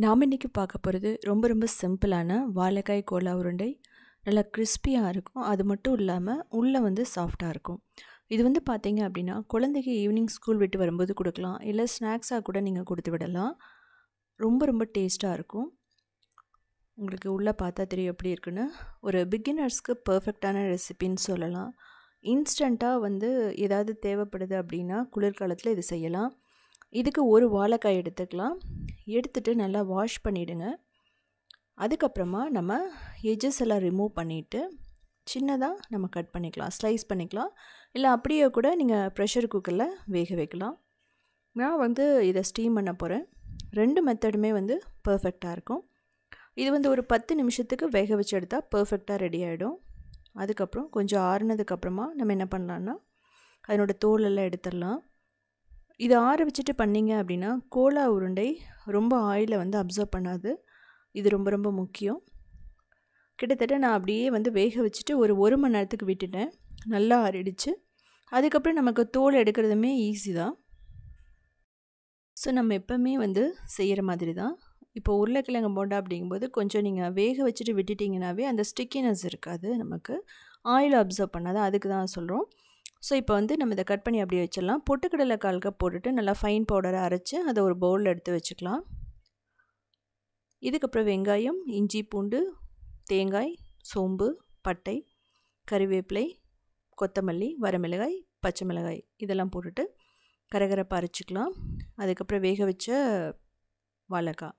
நாம் இன்றைக்கி பார்க்க போகிறது ரொம்ப ரொம்ப சிம்பிளான வாழைக்காய் கோலா உருண்டை. நல்லா கிறிஸ்பியாக இருக்கும். அது மட்டும் இல்லாமல் உள்ளே வந்து சாஃப்டாக இருக்கும். இது வந்து பார்த்தீங்க அப்படின்னா குழந்தைக்கு ஈவினிங் ஸ்கூல் விட்டு வரும்போது கொடுக்கலாம், இல்லை ஸ்நாக்ஸாக கூட நீங்கள் கொடுத்து விடலாம். ரொம்ப ரொம்ப டேஸ்ட்டாக இருக்கும். உங்களுக்கு உள்ளே பார்த்தா தெரியும் எப்படி இருக்குன்னு. ஒரு பிகினர்ஸ்க்கு பர்ஃபெக்டான ரெசிபின்னு சொல்லலாம். இன்ஸ்டண்ட்டாக வந்து ஏதாவது தேவைப்படுது அப்படின்னா குளிர்காலத்தில் இது செய்யலாம். இதுக்கு ஒரு வாழைக்காய் எடுத்துக்கலாம். எடுத்துகிட்டு நல்லா வாஷ் பண்ணிவிடுங்க. அதுக்கப்புறமா நம்ம எட்ஜஸ் எல்லாம் ரிமூவ் பண்ணிவிட்டு சின்னதாக நம்ம கட் பண்ணிக்கலாம், ஸ்லைஸ் பண்ணிக்கலாம். இல்லை அப்படியே கூட நீங்கள் ப்ரெஷர் குக்கரில் வேக வைக்கலாம். நான் வந்து இதை ஸ்டீம் பண்ண போகிறேன். 2 மெத்தடுமே வந்து பர்ஃபெக்டாக இருக்கும். இது வந்து ஒரு 10 நிமிஷத்துக்கு வேக வச்சு எடுத்தால் பர்ஃபெக்டாக ரெடி ஆகிடும். அதுக்கப்புறம் கொஞ்சம் ஆறுனதுக்கப்புறமா நம்ம என்ன பண்ணலான்னா அதனோட தோலெல்லாம் எடுத்துடலாம். இதை ஆற வச்சுட்டு பண்ணிங்க அப்படின்னா கோலா உருண்டை ரொம்ப ஆயிலை வந்து அப்சர்வ் பண்ணாது. இது ரொம்ப ரொம்ப முக்கியம். கிட்டத்தட்ட நான் அப்படியே வந்து வேக வச்சுட்டு ஒரு மணி நேரத்துக்கு விட்டுட்டேன். நல்லா ஆறிடுச்சு. அதுக்கப்புறம் நமக்கு தோல் எடுக்கிறதுமே ஈஸி தான். ஸோ நம்ம எப்போவுமே வந்து செய்கிற மாதிரி தான். இப்போ உருளைக்கிழங்கு போண்டா அப்படிங்கும்போது கொஞ்சம் நீங்கள் வேக வச்சுட்டு விட்டுட்டிங்கனாவே அந்த ஸ்டிக்கினஸ் இருக்காது, நமக்கு ஆயில் அப்சர்வ் பண்ணாது. அதுக்கு தான் சொல்கிறோம். ஸோ இப்போ வந்து நம்ம இதை கட் பண்ணி அப்படியே வச்சிடலாம். பொட்டுக்கடலை 1/4 கப் போட்டுட்டு நல்லா ஃபைன் பவுடரை அரைச்சி அதை ஒரு பவுலில் எடுத்து வச்சுக்கலாம். இதுக்கப்புறம் வெங்காயம், இஞ்சி, பூண்டு, தேங்காய், சோம்பு, பட்டை, கறிவேப்பிலை, கொத்தமல்லி, வரமிளகாய், பச்சை மிளகாய் இதெல்லாம் போட்டுட்டு கரகரப்பாக அரைச்சிக்கலாம். அதுக்கப்புறம் வேக வச்ச வாழைக்காய்,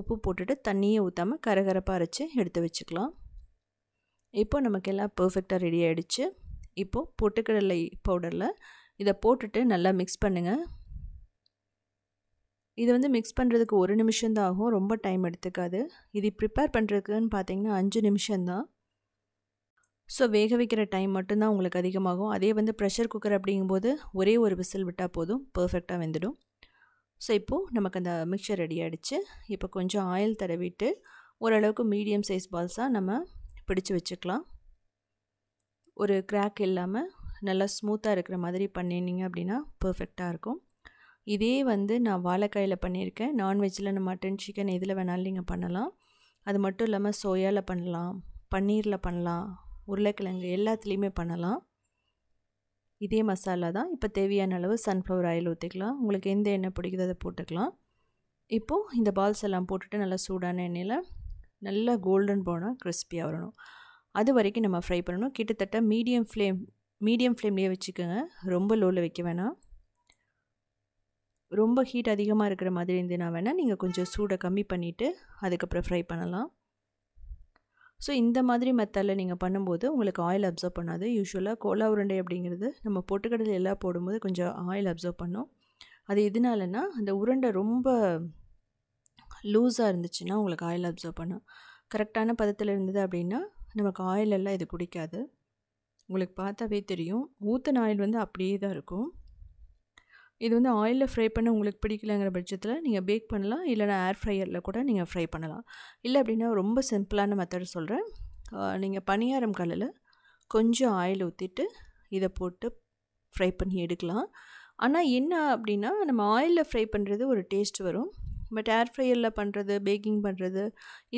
உப்பு போட்டுட்டு தண்ணியே ஊற்றாமல் கரகரப்பாக அரைச்சி எடுத்து வச்சுக்கலாம். இப்போ நமக்கு எல்லாம் பர்ஃபெக்டாக ரெடி ஆகிடுச்சு. இப்போது பொட்டுக்கடலை பவுடரில் இதை போட்டுட்டு நல்லா மிக்ஸ் பண்ணுங்கள். இது வந்து மிக்ஸ் பண்ணுறதுக்கு 1 நிமிஷம்தான் ஆகும், ரொம்ப டைம் எடுத்துக்காது. இது ப்ரிப்பேர் பண்ணுறதுக்குன்னு பார்த்தீங்கன்னா 5 நிமிஷம்தான். ஸோ வேக வைக்கிற டைம் மட்டும்தான் உங்களுக்கு அதிகமாகும். அதே வந்து ப்ரெஷர் குக்கர் அப்படிங்கும்போது ஒரே ஒரு விசில் விட்டால் போதும், பர்ஃபெக்டாக வெந்துடும். ஸோ இப்போது நமக்கு அந்த மிக்சர் ரெடி ஆகிடுச்சு. இப்போ கொஞ்சம் ஆயில் தடவிட்டு ஓரளவுக்கு மீடியம் சைஸ் பால்ஸாக நம்ம பிடிச்சி வச்சுக்கலாம். ஒரு கிராக் இல்லாமல் நல்லா ஸ்மூத்தாக இருக்கிற மாதிரி பண்ணினீங்க அப்படின்னா பர்ஃபெக்டாக இருக்கும். இதே வந்து நான் வாழைக்காயில் பண்ணியிருக்கேன். நான்வெஜ்ஜில் நம்ம மட்டன், சிக்கன் எதில் வேணாலும் நீங்கள் பண்ணலாம். அது மட்டும் இல்லாமல் சோயாவில் பண்ணலாம், பன்னீரில் பண்ணலாம், உருளைக்கிழங்கு எல்லாத்துலேயுமே பண்ணலாம். இதே மசாலா தான். இப்போ தேவையான அளவு சன்ஃப்ளவர் ஆயில் ஊற்றிக்கலாம். உங்களுக்கு எந்த எண்ணெய் பிடிக்குதோ அதை போட்டுக்கலாம். இப்போது இந்த பால்ஸ் எல்லாம் போட்டுட்டு நல்லா சூடான எண்ணெயில் நல்லா கோல்டன் ப்ரௌனாக கிறிஸ்பியாக வரணும். அது வரைக்கும் நம்ம ஃப்ரை பண்ணணும். கிட்டத்தட்ட மீடியம் ஃப்ளேம்லேயே வச்சுக்கோங்க, ரொம்ப லோவில் வைக்க வேணாம். ரொம்ப ஹீட் அதிகமாக இருக்கிற மாதிரி இருந்துன்னா வேணால் நீங்கள் கொஞ்சம் சூடை கம்மி பண்ணிவிட்டு அதுக்கப்புறம் ஃப்ரை பண்ணலாம். ஸோ இந்த மாதிரி மெத்தடில் நீங்கள் பண்ணும்போது உங்களுக்கு ஆயில் அப்சர்வ் பண்ணாது. யூஸ்வலாக கோலா உருண்டை அப்படிங்கிறது நம்ம பொட்டுக்கடலை எல்லாம் போடும்போது கொஞ்சம் ஆயில் அப்சர்வ் பண்ணும். அது எதனாலன்னா அந்த உருண்டை ரொம்ப லூஸாக இருந்துச்சுன்னா உங்களுக்கு ஆயில் அப்சர்வ் பண்ணும். கரெக்டான பதத்தில் இருந்தது அப்படின்னா நமக்கு ஆயில் எல்லாம் இது குடிக்காது. உங்களுக்கு பார்த்தாவே தெரியும், ஊற்றின ஆயில் வந்து அப்படியே தான் இருக்கும். இது வந்து ஆயிலில் ஃப்ரை பண்ண உங்களுக்கு பிடிக்கலங்கிற பட்சத்தில் நீங்கள் பேக் பண்ணலாம், இல்லைனா ஏர் ஃப்ரையரில் கூட நீங்கள் ஃப்ரை பண்ணலாம். இல்லை அப்படின்னா ரொம்ப சிம்பிளான மெத்தட் சொல்கிறேன். நீங்கள் பணியாரம் கல்லில் கொஞ்சம் ஆயில் ஊற்றிட்டு இதை போட்டு ஃப்ரை பண்ணி எடுக்கலாம். ஆனால் என்ன அப்படின்னா நம்ம ஆயிலில் ஃப்ரை பண்ணுறது ஒரு டேஸ்ட் வரும். பட் ஏர் ஃப்ரையரில் பண்ணுறது, பேக்கிங் பண்ணுறது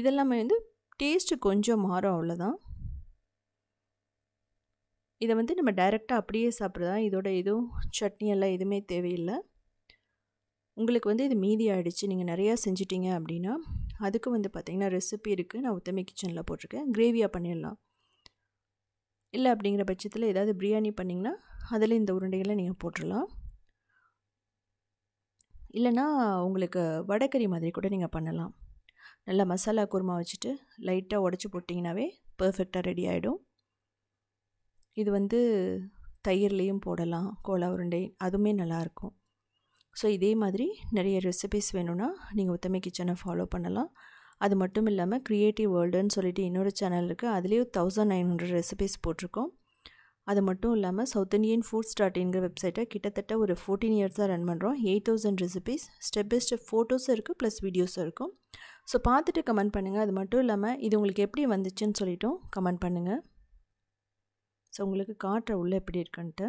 இதெல்லாமே வந்து டேஸ்ட்டு கொஞ்சம் மாறும், அவ்வளோதான். இதை வந்து நம்ம டைரெக்டாக அப்படியே சாப்பிட்றதா, இதோட எதுவும் சட்னி எல்லாம் எதுவுமே தேவையில்லை. உங்களுக்கு வந்து இது மீதி ஆகிடுச்சு, நீங்கள் நிறையா செஞ்சிட்டிங்க அப்படின்னா அதுக்கு வந்து பார்த்திங்கன்னா ரெசிபி இருக்குது, நான் உத்தமி கிச்சனில் போட்டிருக்கேன். கிரேவியாக பண்ணிடலாம். இல்லை அப்படிங்கிற பட்சத்தில் ஏதாவது பிரியாணி பண்ணிங்கன்னா அதில் இந்த உருண்டைகளை நீங்கள் போட்டுடலாம். இல்லைனா உங்களுக்கு வடைக்கறி மாதிரி கூட நீங்கள் பண்ணலாம். நல்லா மசாலா குருமா வச்சுட்டு லைட்டாக உடச்சி போட்டிங்கனாவே பர்ஃபெக்டாக ரெடி ஆகிடும். இது வந்து தயிர்லேயும் போடலாம் கோலா உருண்டை, அதுவுமே நல்லாயிருக்கும். ஸோ இதே மாதிரி நிறைய ரெசிபிஸ் வேணும்னா நீங்கள் உத்தமி கிச்சனை ஃபாலோ பண்ணலாம். அது மட்டும் இல்லாமல் க்ரியேட்டிவ் வேர்ல்டுன்னு சொல்லிட்டு இன்னொரு சேனல் இருக்குது. அதுலேயும் 1900 ரெசிபிஸ் போட்டிருக்கோம். அது மட்டும் இல்லாமல் சவுத் இண்டியன் ஃபுட்ஸ்.inங்கிற வெப்சைட்டை கிட்டத்தட்ட ஒரு 14 இயர்ஸாக ரன் பண்ணுறோம். 8000 ரெசிபிஸ், ஸ்டெப் பை ஸ்டெப் ஃபோட்டோஸும் இருக்குது, ப்ளஸ் வீடியோஸும் இருக்கும். ஸோ பார்த்துட்டு கமெண்ட் பண்ணுங்கள். அது மட்டும் இல்லாமல் இது உங்களுக்கு எப்படி வந்துச்சுன்னு சொல்லிட்டும் கமெண்ட் பண்ணுங்கள். ஸோ உங்களுக்கு காட்டுற உள்ளே எப்படி இருக்குன்ட்டு.